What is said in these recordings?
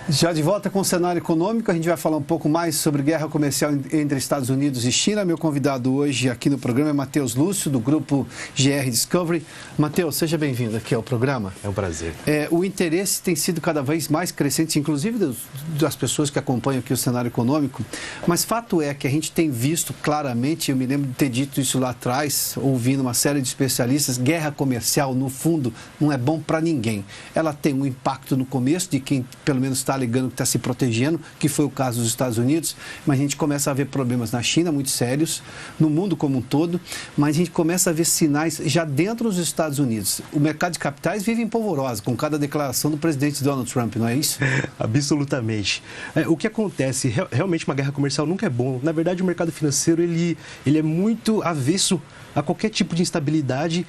Já de volta com o cenário econômico, a gente vai falar um pouco mais sobre guerra comercial entre Estados Unidos e China. Meu convidado hoje aqui no programa é Matheus Lúcio, do grupo GR Discovery. Matheus, seja bem-vindo aqui ao programa. É um prazer. O interesse tem sido cada vez mais crescente, inclusive das pessoas que acompanham aqui o cenário econômico, mas fato é que a gente tem visto claramente, eu me lembro de ter dito isso lá atrás, ouvindo uma série de especialistas, guerra comercial, no fundo, não é bom para ninguém. Ela tem um impacto no começo de quem, pelo menos, está alegando que está se protegendo, que foi o caso dos Estados Unidos, mas a gente começa a ver problemas na China muito sérios, no mundo como um todo, mas a gente começa a ver sinais já dentro dos Estados Unidos. O mercado de capitais vive em polvorosa com cada declaração do presidente Donald Trump, não é isso? Absolutamente. O que acontece, realmente uma guerra comercial nunca é bom. Na verdade, o mercado financeiro ele é muito avesso a qualquer tipo de instabilidade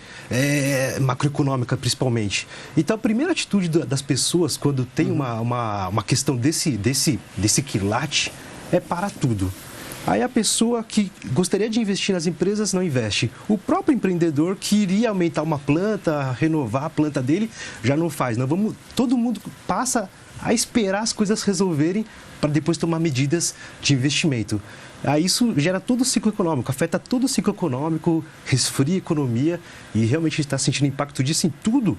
macroeconômica, principalmente. Então, a primeira atitude das pessoas, quando tem uma questão desse quilate, é parar tudo. Aí a pessoa que gostaria de investir nas empresas não investe. O próprio empreendedor que iria aumentar uma planta, renovar a planta dele, já não faz. Todo mundo passa a esperar as coisas resolverem para depois tomar medidas de investimento. Aí isso gera todo o ciclo econômico, afeta todo o ciclo econômico, resfria a economia e realmente a gente está sentindo impacto disso em tudo.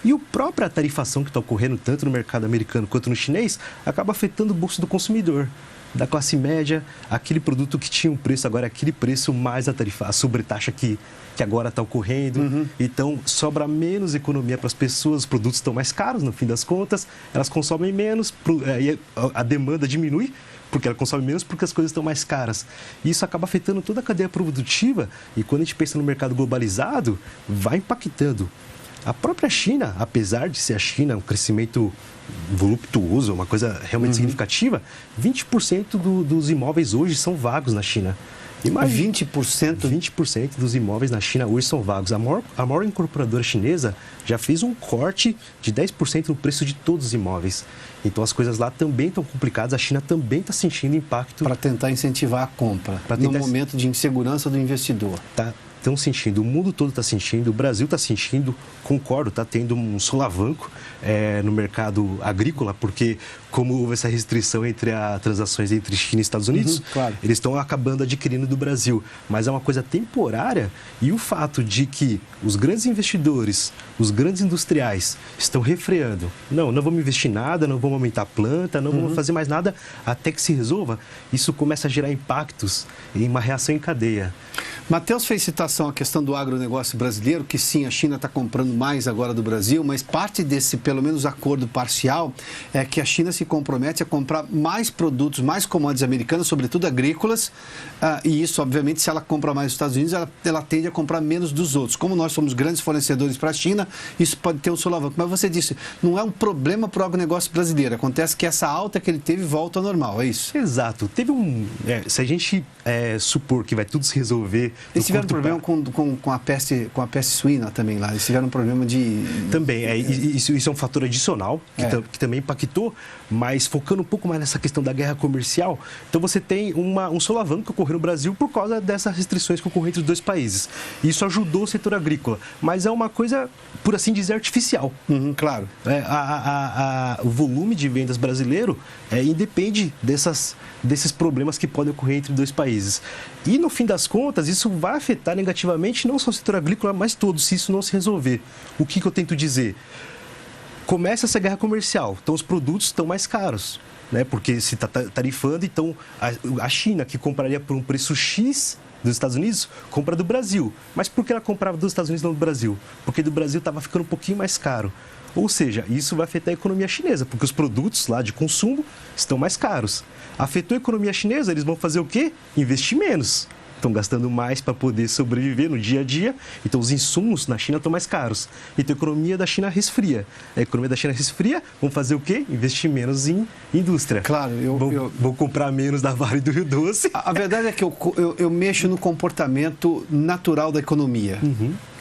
E a própria tarifação que está ocorrendo tanto no mercado americano quanto no chinês acaba afetando o bolso do consumidor, da classe média, aquele produto que tinha um preço, agora é aquele preço mais a sobretaxa que agora está ocorrendo. Então, sobra menos economia para as pessoas, os produtos estão mais caros, no fim das contas, elas consomem menos, a demanda diminui, porque ela consome menos porque as coisas estão mais caras. E isso acaba afetando toda a cadeia produtiva e quando a gente pensa no mercado globalizado, vai impactando. A própria China, apesar de ser a China um crescimento voluptuoso, uma coisa realmente significativa, 20% dos imóveis hoje são vagos na China. Imagina. 20%? 20% dos imóveis na China hoje são vagos. A maior incorporadora chinesa já fez um corte de 10% no preço de todos os imóveis. Então as coisas lá também estão complicadas, a China também está sentindo impacto. Para tentar incentivar a compra, no momento de insegurança do investidor. Estão sentindo, o mundo todo está sentindo, o Brasil está sentindo, concordo, está tendo um solavanco no mercado agrícola, porque como houve essa restrição entre as transações entre China e Estados Unidos, claro. Eles estão acabando adquirindo do Brasil, mas é uma coisa temporária e o fato de que os grandes investidores, os grandes industriais estão refreando, não vamos investir nada, não vamos aumentar a planta, não vamos fazer mais nada até que se resolva, isso começa a gerar impactos em uma reação em cadeia. Matheus fez citação à questão do agronegócio brasileiro, que sim, a China está comprando mais agora do Brasil, mas parte desse, pelo menos, acordo parcial é que a China se compromete a comprar mais produtos, mais commodities americanas, sobretudo agrícolas, e isso, obviamente, se ela compra mais dos Estados Unidos, ela tende a comprar menos dos outros. Como nós somos grandes fornecedores para a China, isso pode ter um solavanco. Mas você disse, não é um problema para o agronegócio brasileiro, acontece que essa alta que ele teve volta ao normal, é isso? Exato. Teve se a gente supor que vai tudo se resolver... Eles tiveram problema com a peste suína também lá, eles tiveram um problema de... Também, isso é um fator adicional que também impactou, mas focando um pouco mais nessa questão da guerra comercial, então você tem um solavanco que ocorreu no Brasil por causa dessas restrições que ocorreram entre os dois países. Isso ajudou o setor agrícola, mas é uma coisa, por assim dizer, artificial. Claro. O volume de vendas brasileiro independe desses problemas que podem ocorrer entre dois países. E, no fim das contas, isso vai afetar negativamente não só o setor agrícola, mas todos, se isso não se resolver. O que eu tento dizer? Começa essa guerra comercial, então os produtos estão mais caros, né? Porque se está tarifando, então a China, que compraria por um preço X dos Estados Unidos, compra do Brasil. Mas por que ela comprava dos Estados Unidos e não do Brasil? Porque do Brasil estava ficando um pouquinho mais caro. Ou seja, isso vai afetar a economia chinesa, porque os produtos lá de consumo estão mais caros. Afetou a economia chinesa, eles vão fazer o quê? Investir menos. Estão gastando mais para poder sobreviver no dia a dia, então os insumos na China estão mais caros. Então a economia da China resfria. A economia da China resfria, vão fazer o quê? Investir menos em indústria. Claro, vão comprar menos da Vale do Rio Doce. A verdade é que eu mexo no comportamento natural da economia.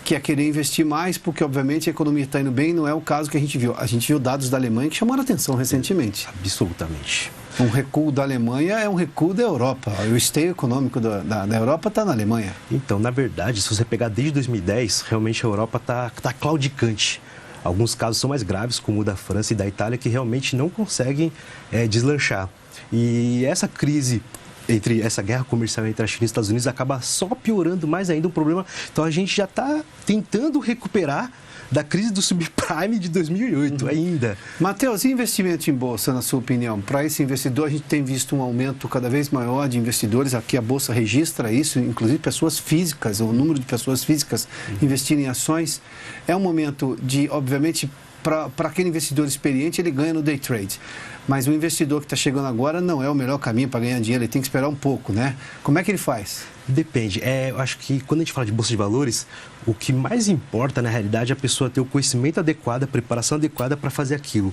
Que é querer investir mais, porque obviamente a economia está indo bem, não é o caso que a gente viu. A gente viu dados da Alemanha que chamaram a atenção recentemente. Absolutamente. Um recuo da Alemanha é um recuo da Europa. O esteio econômico da Europa está na Alemanha. Então, na verdade, se você pegar desde 2010, realmente a Europa está claudicante. Alguns casos são mais graves, como o da França e da Itália, que realmente não conseguem deslanchar. E essa crise essa guerra comercial entre a China e os Estados Unidos acaba só piorando mais ainda o problema. Então a gente já está tentando recuperar da crise do subprime de 2008 ainda. Matheus, e investimento em bolsa, na sua opinião? Para esse investidor, a gente tem visto um aumento cada vez maior de investidores. Aqui a bolsa registra isso, inclusive pessoas físicas, o número de pessoas físicas investirem em ações. É um momento de, obviamente, para aquele investidor experiente, ele ganha no day trade. Mas o investidor que está chegando agora não é o melhor caminho para ganhar dinheiro, ele tem que esperar um pouco, né? Como é que ele faz? Depende. Eu acho que quando a gente fala de bolsa de valores, o que mais importa, na realidade, é a pessoa ter o conhecimento adequado, a preparação adequada para fazer aquilo.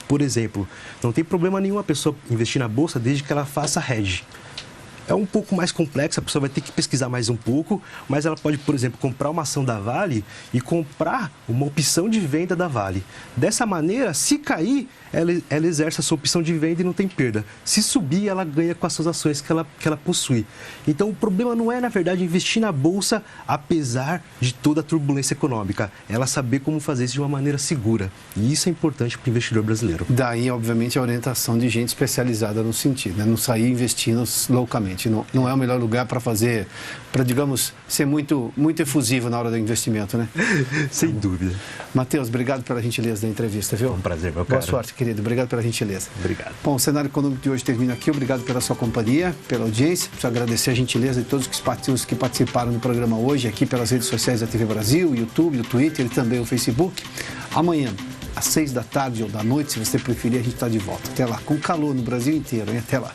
Por exemplo, não tem problema nenhum a pessoa investir na bolsa desde que ela faça hedge. É um pouco mais complexo, a pessoa vai ter que pesquisar mais um pouco, mas ela pode, por exemplo, comprar uma ação da Vale e comprar uma opção de venda da Vale. Dessa maneira, se cair, ela exerce a sua opção de venda e não tem perda. Se subir, ela ganha com as suas ações que ela possui. Então, o problema não é, na verdade, investir na Bolsa, apesar de toda a turbulência econômica. Ela saber como fazer isso de uma maneira segura. E isso é importante para o investidor brasileiro. Daí, obviamente, a orientação de gente especializada no sentido, né? Não sair investindo loucamente. Não é o melhor lugar para fazer, para, digamos, ser muito efusivo na hora do investimento, né? Sem dúvida. Matheus, obrigado pela gentileza da entrevista, viu? Um prazer, meu cara. Boa sorte, querido. Obrigado pela gentileza. Obrigado. Bom, o cenário econômico de hoje termina aqui. Obrigado pela sua companhia, pela audiência. Preciso agradecer a gentileza de todos os que participaram do programa hoje, aqui pelas redes sociais da TV Brasil, o YouTube, o Twitter e também o Facebook. Amanhã, às 6 da tarde ou da noite, se você preferir, a gente está de volta. Até lá, com calor no Brasil inteiro, hein? Até lá.